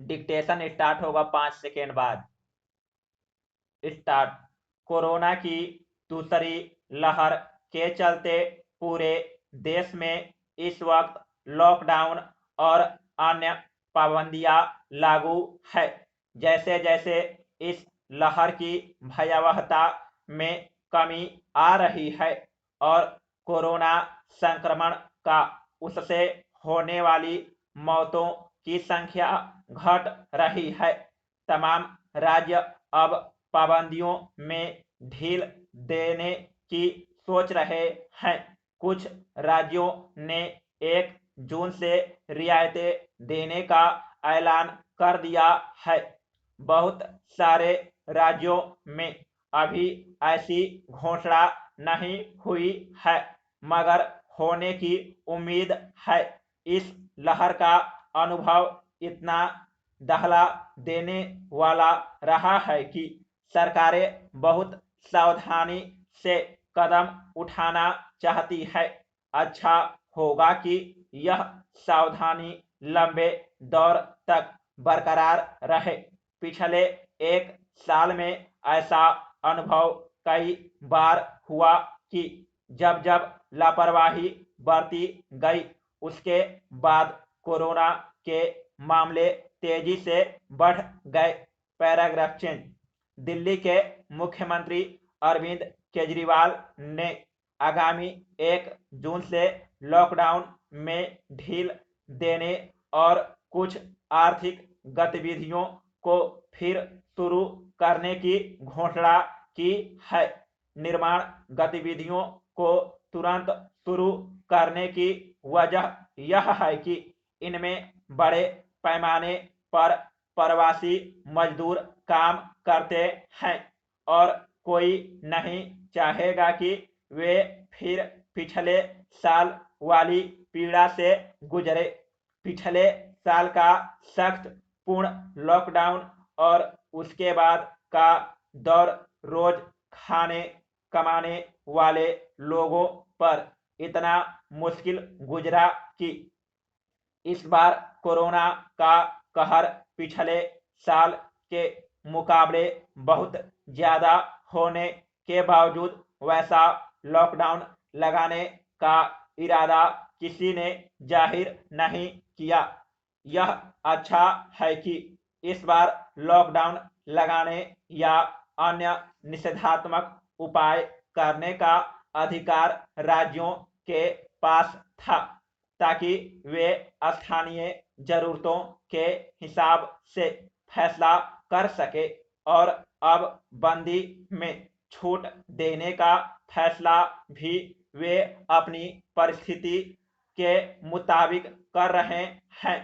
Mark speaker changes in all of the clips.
Speaker 1: Dictation start होगा 5 second बाद। Start. Corona की दूसरी लहर के चलते पूरे देश में इस वक्त लॉकडाउन और अन्य पाबंदियां लागू है। जैसे जैसे इस लहर की भयावहता में कमी आ रही है और कोरोना संक्रमण का उससे होने वाली मौतों की संख्या घट रही है, तमाम राज्य अब पाबंदियों में ढील देने की सोच रहे हैं। कुछ राज्यों ने 1 जून से रियायतें देने का ऐलान कर दिया है। बहुत सारे राज्यों में अभी ऐसी घोषणा नहीं हुई है, मगर होने की उम्मीद है। इस लहर का अनुभव इतना दहला देने वाला रहा है कि सरकारें बहुत सावधानी से कदम उठाना चाहती है। अच्छा होगा कि यह सावधानी लंबे दौर तक बरकरार रहे। पिछले 1 साल में ऐसा अनुभव कई बार हुआ कि जब जब लापरवाही बरती गई, उसके बाद कोरोना के मामले तेजी से बढ़ गए। Paragraph change. दिल्ली के मुख्यमंत्री अरविंद केजरीवाल ने आगामी 1 जून से लॉकडाउन में ढील देने और कुछ आर्थिक गतिविधियों को फिर शुरू करने की घोषणा की है। निर्माण गतिविधियों को तुरंत शुरू करने की वजह यह है कि इनमें बड़े पैमाने पर प्रवासी मजदूर काम करते हैं और कोई नहीं चाहेगा कि वे फिर पिछले साल वाली पीड़ा से गुजरे। पिछले साल का सख्त पूर्ण लॉकडाउन और उसके बाद का दौर रोज खाने कमाने वाले लोगों पर इतना मुश्किल गुजरा कि इस बार कोरोना का कहर पिछले साल के मुकाबले बहुत ज्यादा होने के बावजूद वैसा लॉकडाउन लगाने का इरादा किसी ने जाहिर नहीं किया। यह अच्छा है कि इस बार लॉकडाउन लगाने या अन्य निषेधात्मक उपाय करने का अधिकार राज्यों के पास था, ताकि वे स्थानीय जरूरतों के हिसाब से फैसला कर सके और अब बंदी में छूट देने का फैसला भी वे अपनी परिस्थिति के मुताबिक कर रहे हैं।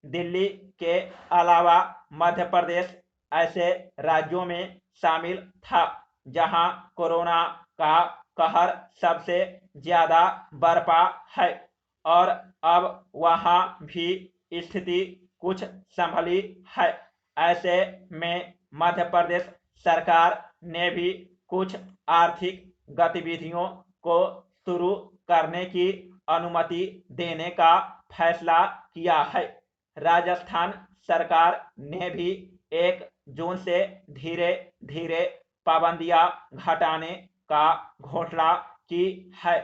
Speaker 1: दिल्ली के अलावा मध्य प्रदेश ऐसे राज्यों में शामिल था जहां कोरोना का कहर सबसे ज्यादा बरपा है और अब वहां भी स्थिति कुछ संभली है। ऐसे में मध्य प्रदेश सरकार ने भी कुछ आर्थिक गतिविधियों को शुरू करने की अनुमति देने का फैसला किया है। राजस्थान सरकार ने भी 1 जून से धीरे धीरे पाबंदियां घटाने का घोषणा की है।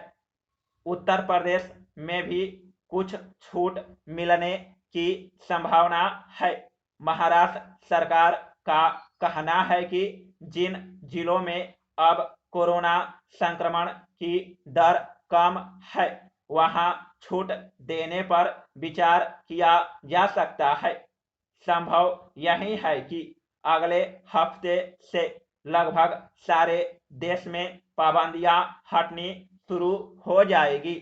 Speaker 1: उत्तर प्रदेश में भी कुछ छूट मिलने की संभावना है। महाराष्ट्र सरकार का कहना है कि जिन जिलों में अब कोरोना संक्रमण की दर कम है, वहां छूट देने पर विचार किया जा सकता है। संभव यही है कि अगले हफ्ते से लगभग सारे देश में पाबंदियां हटनी शुरू हो जाएगी।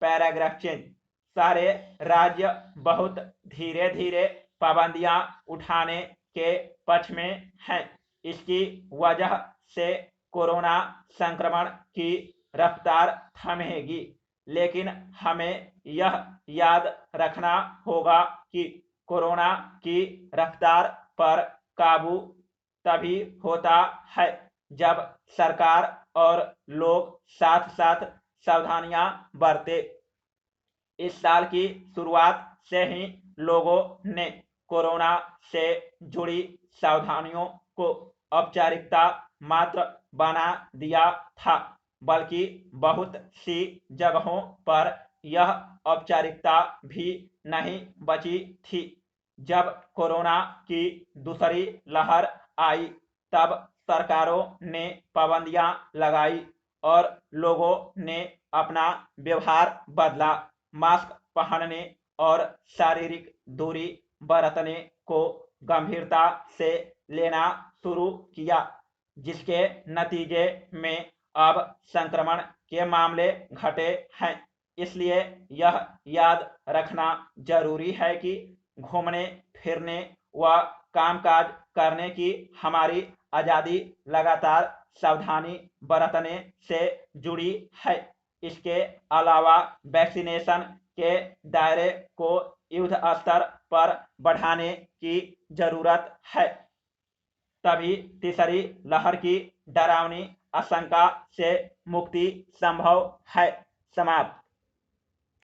Speaker 1: Paragraph change. सारे राज्य बहुत धीरे धीरे पाबंदियां उठाने के पक्ष में हैं। इसकी वजह से कोरोना संक्रमण की रफ्तार थमेगी, लेकिन हमें यह याद रखना होगा कि कोरोना की रफ्तार पर काबू तभी होता है जब सरकार और लोग साथ साथ सावधानियां बरते। इस साल की शुरुआत से ही लोगों ने कोरोना से जुड़ी सावधानियों को औपचारिकता मात्र बना दिया था, बल्कि बहुत सी जगहों पर यह औपचारिकता भी नहीं बची थी। जब कोरोना की दूसरी लहर आई, तब सरकारों ने पाबंदियां लगाई और लोगों ने अपना व्यवहार बदला। मास्क पहनने और शारीरिक दूरी बरतने को गंभीरता से लेना शुरू किया, जिसके नतीजे में अब संक्रमण के मामले घटे हैं। इसलिए यह याद रखना जरूरी है कि घूमने फिरने व कामकाज करने की हमारी आज़ादी लगातार सावधानी बरतने से जुड़ी है। इसके अलावा वैक्सीनेशन के दायरे को युद्ध स्तर पर बढ़ाने की जरूरत है, तभी तीसरी लहर की डरावनी आशंका से मुक्ति संभव है। समाप्त।